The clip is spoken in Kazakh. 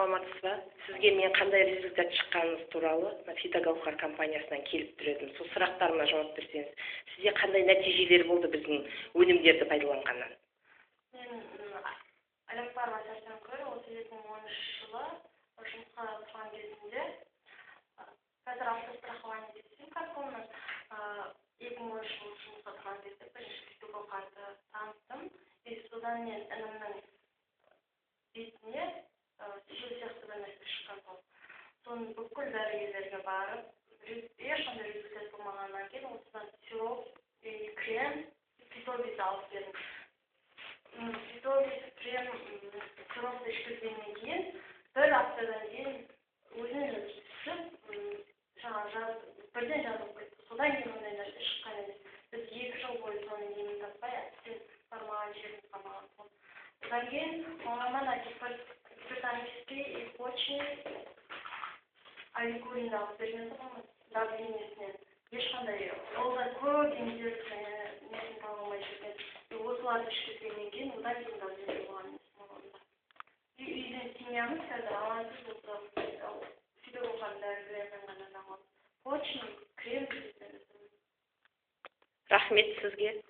саламатсыз ба? Сізге мен қандай результат шыққаныңыз туралы Фитогауһар компаниясынан келіп тұр едім. Сол сұрақтарыма жауап берсеңіз, сізде қандай нәтижелер болды біздің өнімдерді пайдаланғаннан? Мен Әлем фармациясынан көрі 2013 жылы жұмысқа тұрған кезінде қазір автострахование дейсің картоннан 2013 жылы жұмысқа тұрған кезде бірінші Фитогауһарды таныттым. Содан мен інімнің бетіне сижу сияқты бір нәрсе шыққан болды. Соны бүкіл дәрігерлерге барып, ешқандай результат болмағаннан кейін осыдан сироп, крем, фитобиз алып бердім. Фитобиз, крем, сиропты ішкізгеннен кейін бір аптадан кейін өзінен өзі түсіп, бірден жазылып кетті. Содан кейін ондай нәрсе шыққан емес. Біз 2 жыл бойы соның емін таппай, әттен бармаған жеріміз қалмаған болды. Одан кейін мамама гипертонический и почечный аллергуринді алып берген тұғымыз давлениесінен. Ешқандай олар көп емдерді несін қалмай жүрген. Осыларды ішкізгеннен кейін одан кейін давление болған емес. Үйден семьямыз қазір алаңсыз осы Фитогауһар дәрілерден ғана почечный крем. Рахмет сізге.